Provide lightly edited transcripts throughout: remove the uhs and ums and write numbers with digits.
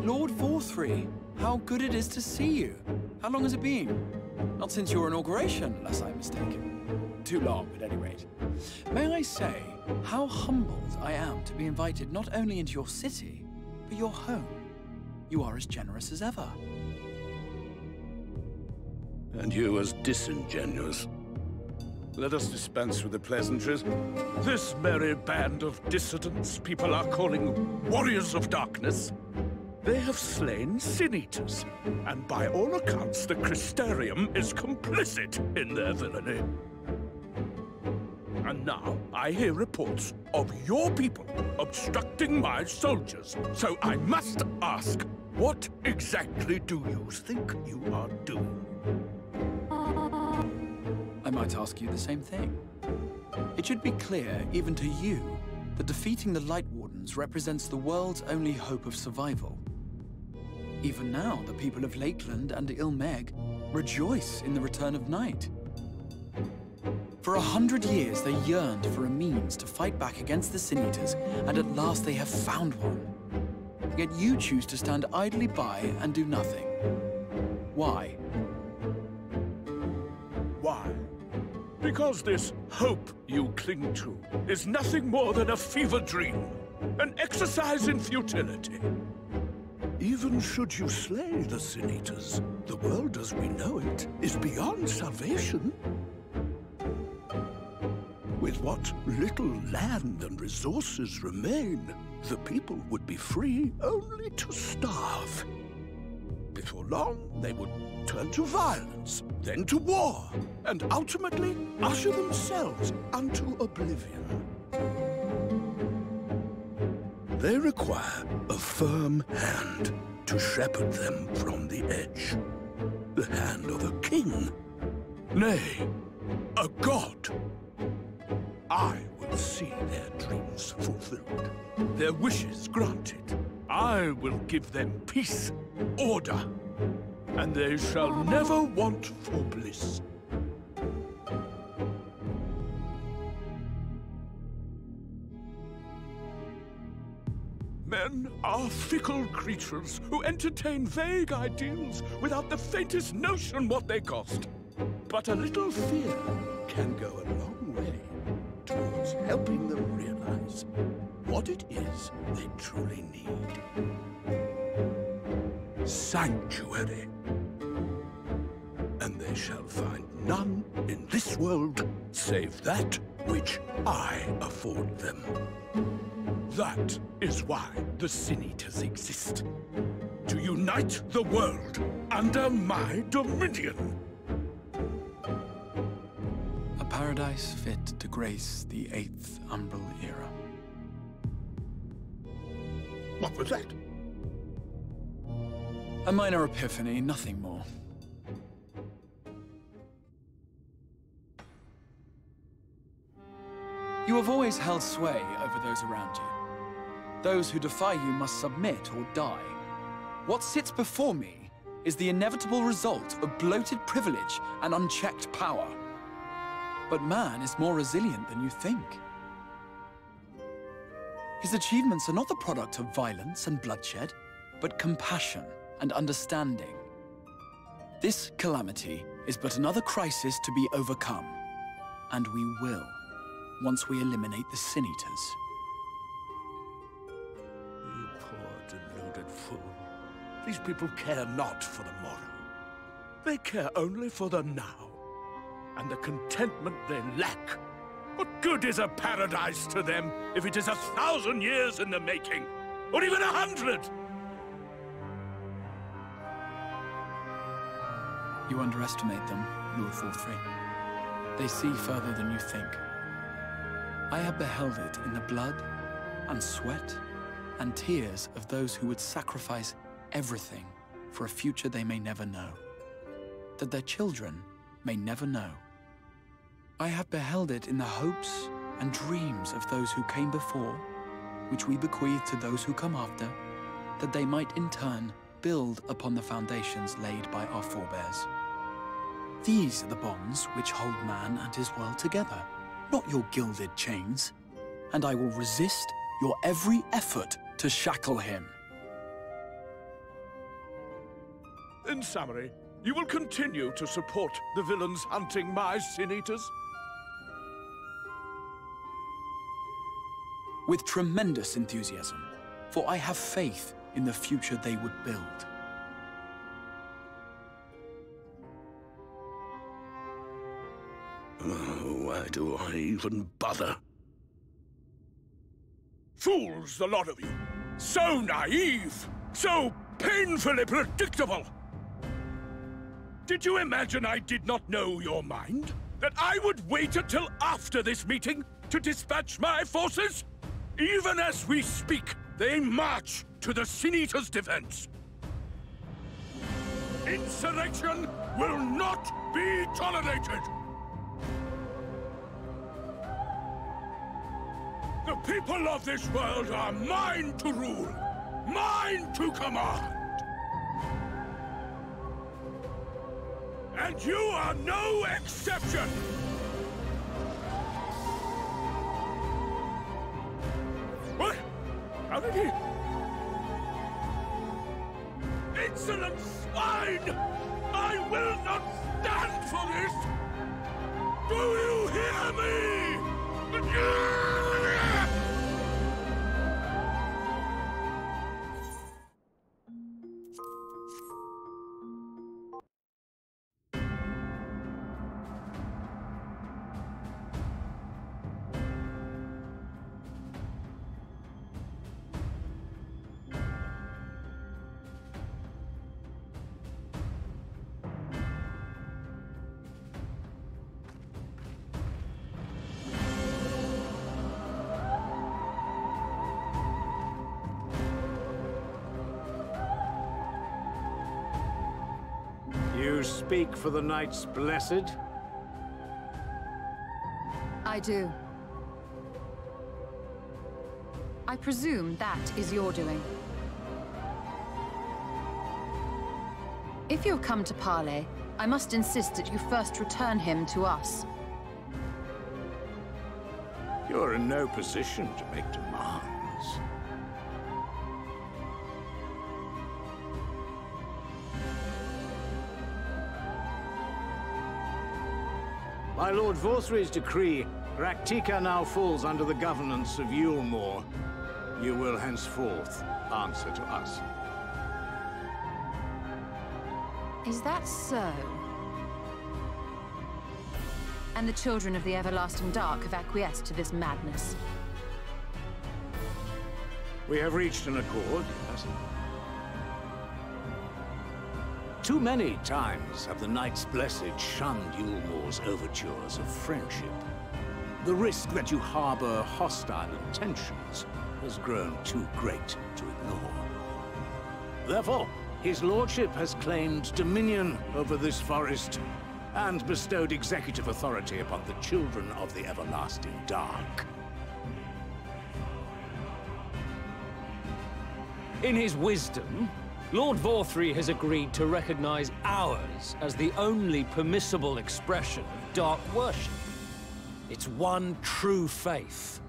Lord Forthree, how good it is to see you. How long has it been? Not since your inauguration, unless I'm mistaken. Too long, at any rate. May I say how humbled I am to be invited not only into your city, but your home. You are as generous as ever. And you as disingenuous. Let us dispense with the pleasantries. This merry band of dissidents people are calling warriors of darkness. They have slain sin-eaters, and by all accounts the Crystarium is complicit in their villainy. And now I hear reports of your people obstructing my soldiers. So I must ask, what exactly do you think you are doing? I might ask you the same thing. It should be clear, even to you, that defeating the Light Wardens represents the world's only hope of survival. Even now, the people of Lakeland and Ilmeg rejoice in the return of night. For 100 years, they yearned for a means to fight back against the Sin-Eaters, and at last they have found one. Yet you choose to stand idly by and do nothing. Why? Why? Because this hope you cling to is nothing more than a fever dream, an exercise in futility. Even should you slay the Sin-Eaters, the world as we know it is beyond salvation. With what little land and resources remain, the people would be free only to starve. Before long, they would turn to violence, then to war, and ultimately usher themselves unto oblivion. They require a firm hand to shepherd them from the edge. The hand of a king. Nay, a god. I will see their dreams fulfilled, their wishes granted. I will give them peace, order, and they shall never want for bliss. Men are fickle creatures who entertain vague ideals without the faintest notion what they cost. But a little fear can go a long way towards helping them realize what it is they truly need. Sanctuary. And they shall find none in this world save that which I afford them. That is why the Sin-Eaters exist. To unite the world under my dominion. A paradise fit to grace the 8th Umbral era. What was that? A minor epiphany, nothing more. You have always held sway over those around you. Those who defy you must submit or die. What sits before me is the inevitable result of bloated privilege and unchecked power. But man is more resilient than you think. His achievements are not the product of violence and bloodshed, but compassion and understanding. This calamity is but another crisis to be overcome, and we will, once we eliminate the Sin-Eaters. You poor deluded fool. These people care not for the morrow. They care only for the now, and the contentment they lack. What good is a paradise to them if it is 1,000 years in the making, or even 100? You underestimate them, Lord Forthree. They see further than you think. I have beheld it in the blood and sweat and tears of those who would sacrifice everything for a future they may never know, that their children may never know. I have beheld it in the hopes and dreams of those who came before, which we bequeath to those who come after, that they might in turn build upon the foundations laid by our forebears. These are the bonds which hold man and his world together, not your gilded chains, and I will resist your every effort to shackle him. In summary, you will continue to support the villains hunting my Sin Eaters? With tremendous enthusiasm, for I have faith in the future they would build. Oh, why do I even bother? Fools, the lot of you! So naive! So painfully predictable! Did you imagine I did not know your mind? That I would wait until after this meeting to dispatch my forces? Even as we speak, they march to the Sin Eaters' defense. Insurrection will not be tolerated! The people of this world are mine to rule, mine to command. And you are no exception! What? How did he... Insolent swine! I will not stand for this! Do you hear me? You speak for the Knights Blessed? I do. I presume that is your doing. If you have come to parley, I must insist that you first return him to us. You're in no position to make demands. By Lord Vorthry's decree, Raktika now falls under the governance of Yulmore. You will henceforth answer to us. Is that so? And the children of the Everlasting Dark have acquiesced to this madness? We have reached an accord, yes. Too many times have the Knights Blessed shunned Yulmore's overtures of friendship. The risk that you harbor hostile intentions has grown too great to ignore. Therefore, his lordship has claimed dominion over this forest and bestowed executive authority upon the children of the Everlasting Dark. In his wisdom, Lord Vorthry has agreed to recognize ours as the only permissible expression of dark worship. It's one true faith.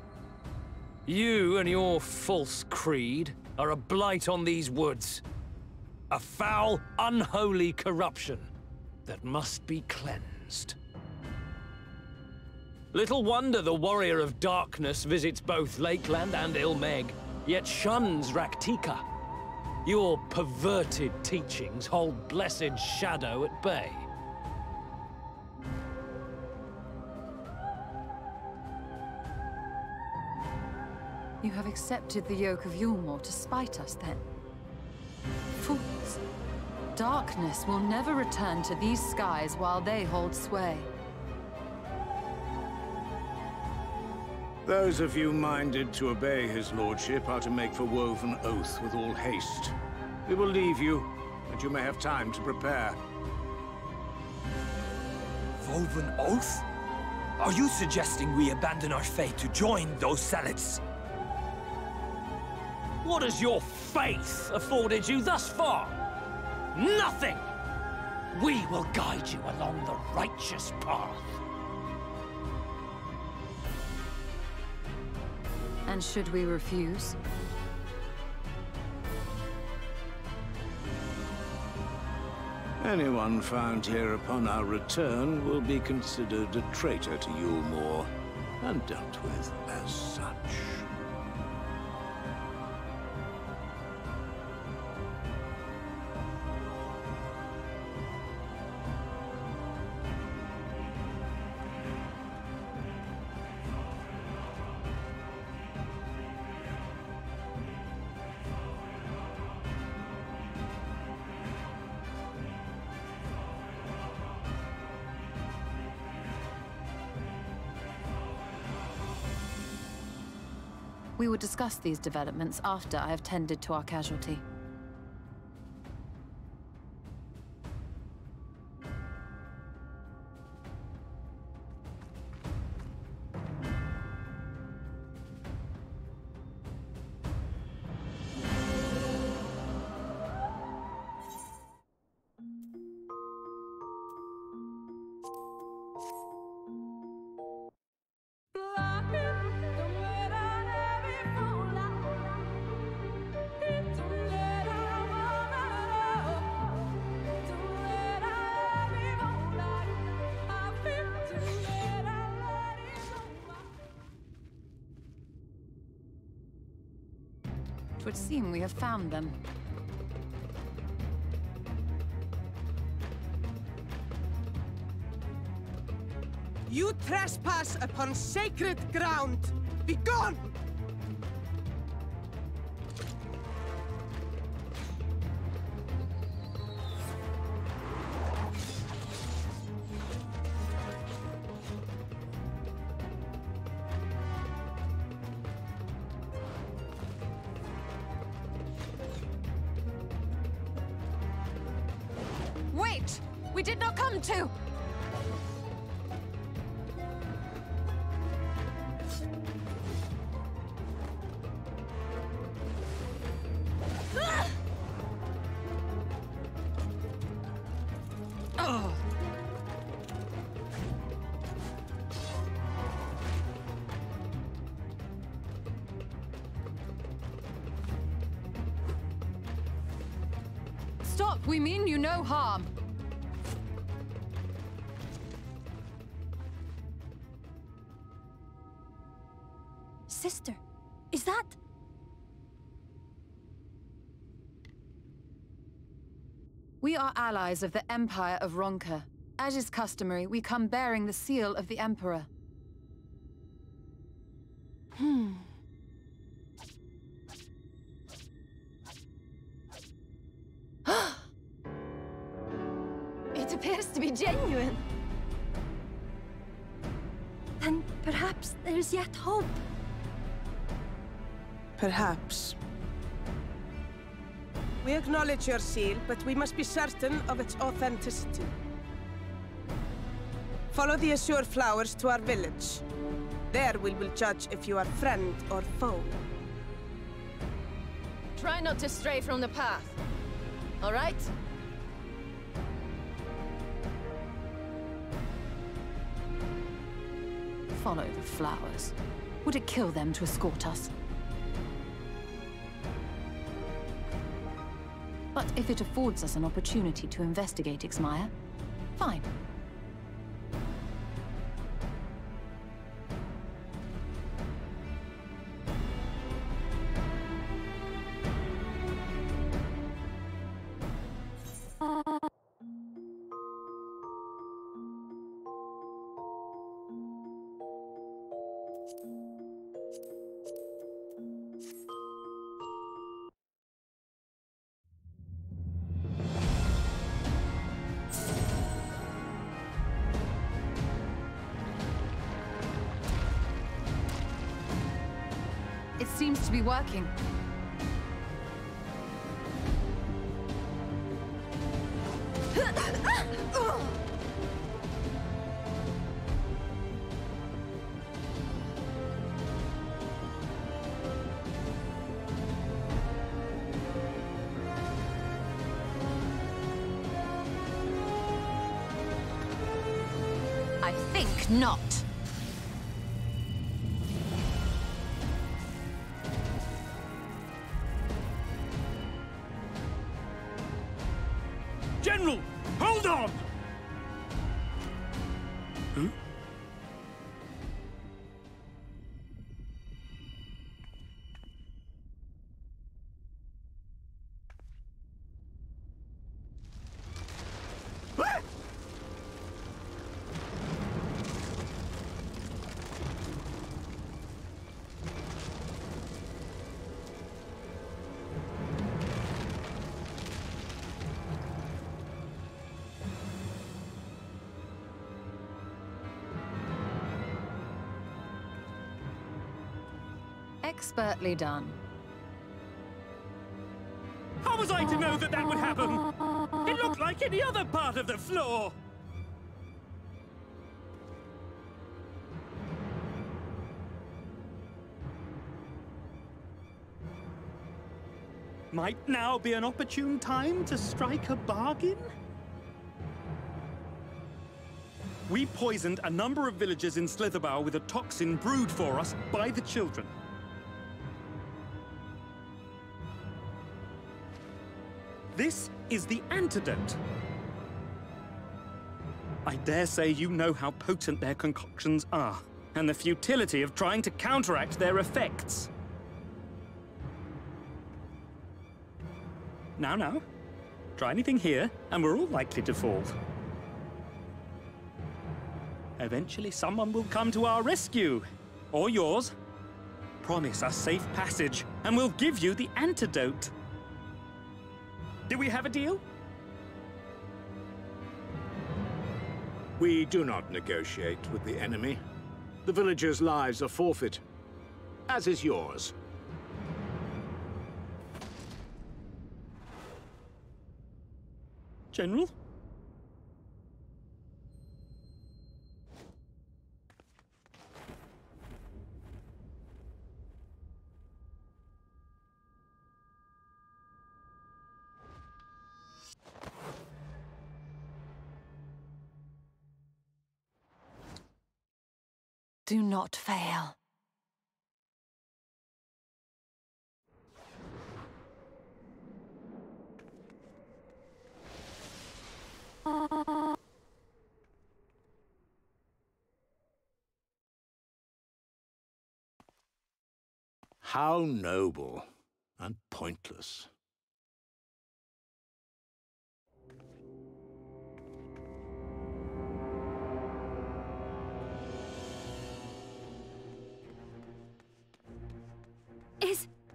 You and your false creed are a blight on these woods. A foul, unholy corruption that must be cleansed. Little wonder the Warrior of Darkness visits both Lakeland and Ilmeg, yet shuns Raktika. Your perverted teachings hold blessed Shadow at bay. You have accepted the yoke of Yulmore to spite us, then? Fools. Darkness will never return to these skies while they hold sway. Those of you minded to obey his lordship are to make for Woven Oath with all haste. We will leave you, that you may have time to prepare. Woven Oath? Are you suggesting we abandon our faith to join those zealots? What has your faith afforded you thus far? Nothing! We will guide you along the righteous path. And should we refuse? Anyone found here upon our return will be considered a traitor to Yulmore, and dealt with as such. We will discuss these developments after I have tended to our casualty. It would seem we have found them. You trespass upon sacred ground! Begone! Wait! We did not come to! Stop! We mean you no harm. Sister, is that... We are allies of the Empire of Ronka. As is customary, we come bearing the seal of the Emperor. It appears to be genuine. Then perhaps there is yet hope. Perhaps. We acknowledge your seal, but we must be certain of its authenticity. Follow the azure flowers to our village. There we will judge if you are friend or foe. Try not to stray from the path. All right? Follow the flowers. Would it kill them to escort us? But if it affords us an opportunity to investigate Ixmaya, fine. It seems to be working. I think not. General! Hold on! Huh? Expertly done. How was I to know that that would happen? It looked like any other part of the floor. Might now be an opportune time to strike a bargain? We poisoned a number of villagers in Slitherbough with a toxin brewed for us by the children. This is the antidote. I dare say you know how potent their concoctions are, and the futility of trying to counteract their effects. Now, try anything here, and we're all likely to fall. Eventually, someone will come to our rescue, or yours. Promise us safe passage, and we'll give you the antidote. Do we have a deal? We do not negotiate with the enemy. The villagers' lives are forfeit, as is yours. General? Do not fail. How noble and pointless.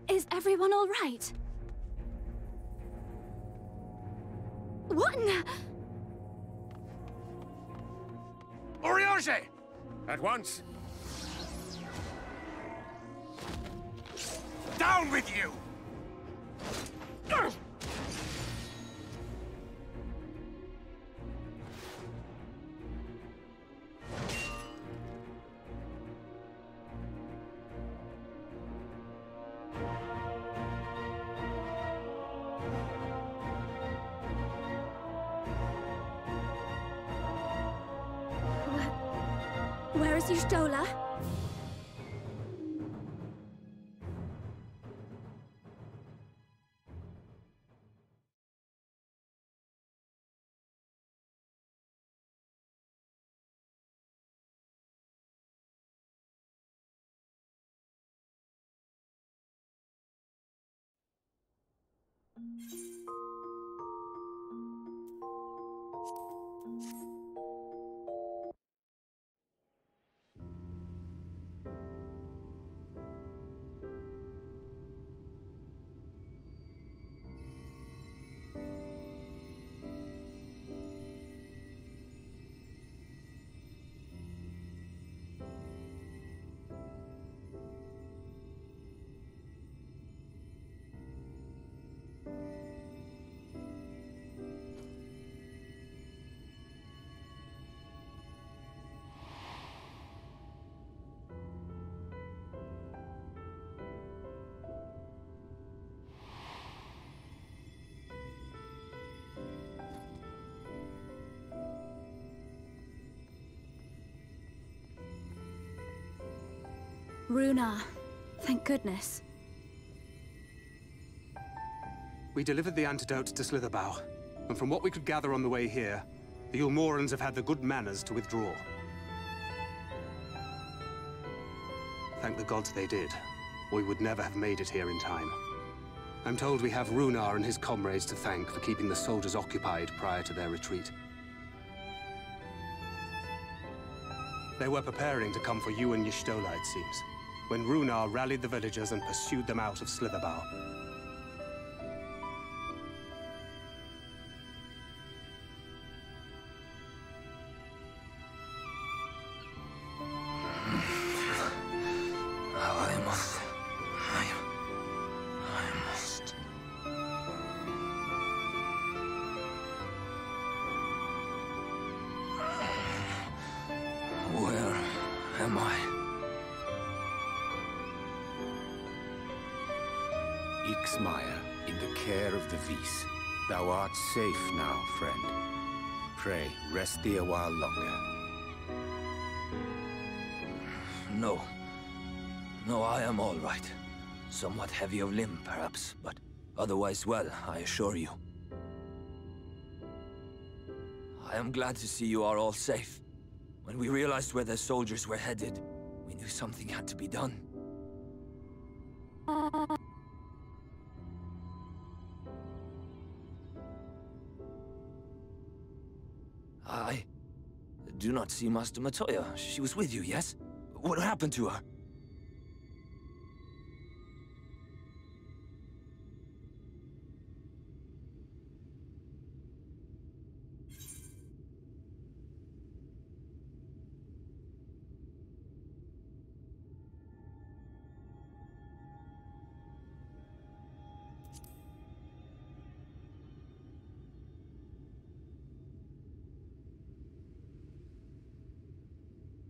Is everyone all right? What in the... Oriage! At once! Down with you! Where is Qynoa? Runa, thank goodness. We delivered the antidote to Slitherbough. and from what we could gather on the way here, the Yulmorans have had the good manners to withdraw. Thank the gods they did, or we would never have made it here in time. I'm told we have Runar and his comrades to thank for keeping the soldiers occupied prior to their retreat. They were preparing to come for you and Y'shtola, it seems, when Runar rallied the villagers and pursued them out of Slitherbough. In the care of the Vis. Thou art safe now, friend. Pray, rest thee a while longer. No. No, I am all right. Somewhat heavy of limb, perhaps, but otherwise well, I assure you. I am glad to see you are all safe. When we realized where the soldiers were headed, we knew something had to be done. I do not see Master Matoya. She was with you, yes? What happened to her?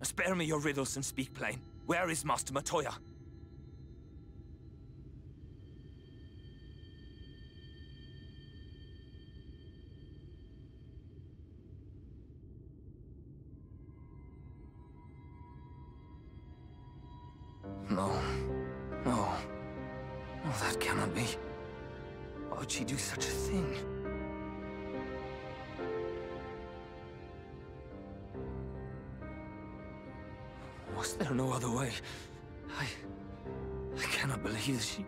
Spare me your riddles and speak plain. Where is Master Matoya? No. No. No, that cannot be. Why would she do such a thing? Was there no other way? I cannot believe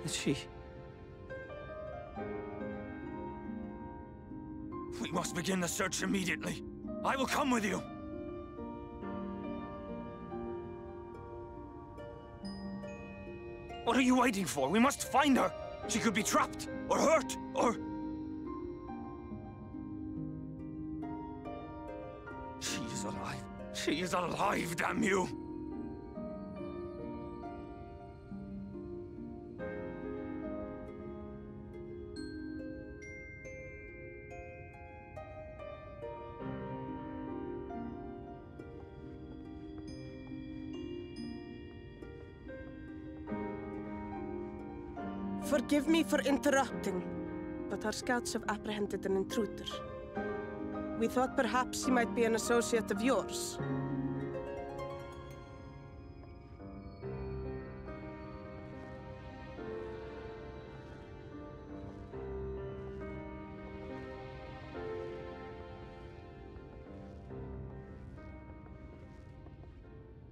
that she... We must begin the search immediately. I will come with you. What are you waiting for? We must find her. She could be trapped, or hurt, or... She is alive. She is alive, damn you! Forgive me for interrupting, but our scouts have apprehended an intruder. We thought perhaps he might be an associate of yours.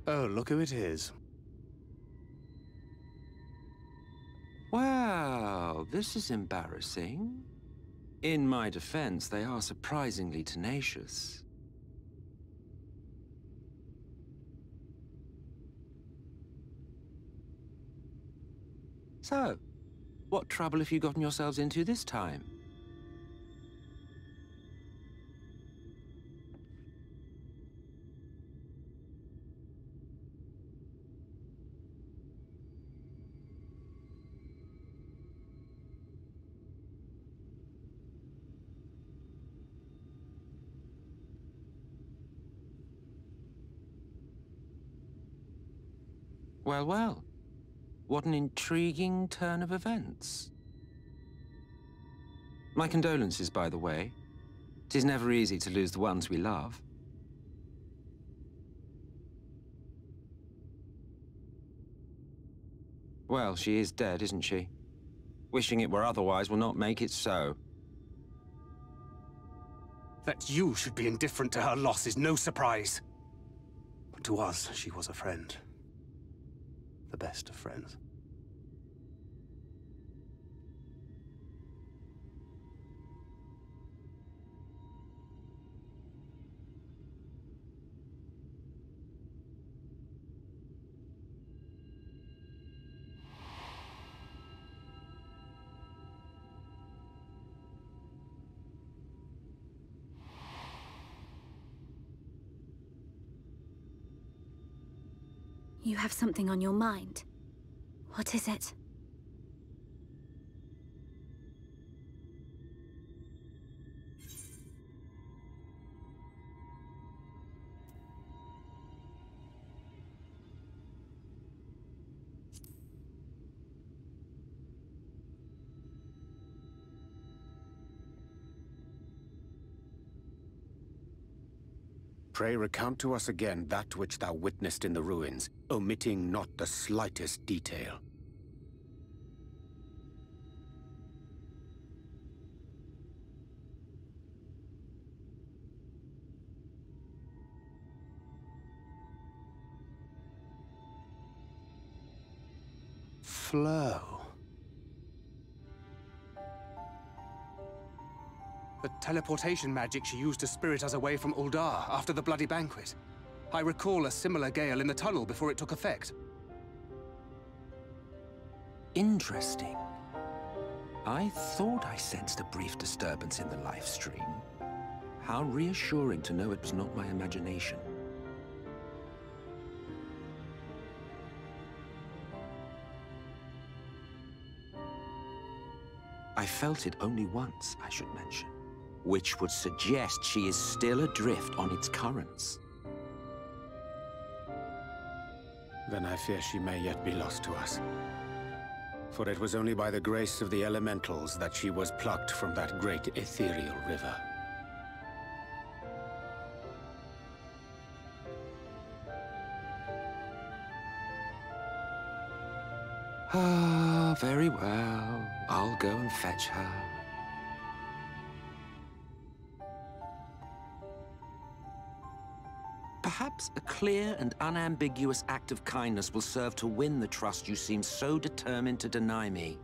Oh, look who it is. Well, this is embarrassing. In my defense, they are surprisingly tenacious. So, what trouble have you gotten yourselves into this time? Well, well. What an intriguing turn of events. My condolences, by the way. 'Tis never easy to lose the ones we love. Well, she is dead, isn't she? Wishing it were otherwise will not make it so. That you should be indifferent to her loss is no surprise. But to us, she was a friend. The best of friends. You have something on your mind. What is it? Pray recount to us again that which thou witnessed in the ruins, omitting not the slightest detail. Flow. The teleportation magic she used to spirit us away from Uldar after the bloody banquet. I recall a similar gale in the tunnel before it took effect. Interesting. I thought I sensed a brief disturbance in the life stream. How reassuring to know it was not my imagination. I felt it only once, I should mention, which would suggest she is still adrift on its currents. Then I fear she may yet be lost to us. For it was only by the grace of the elementals that she was plucked from that great ethereal river. Ah, very well. I'll go and fetch her. Perhaps a clear and unambiguous act of kindness will serve to win the trust you seem so determined to deny me.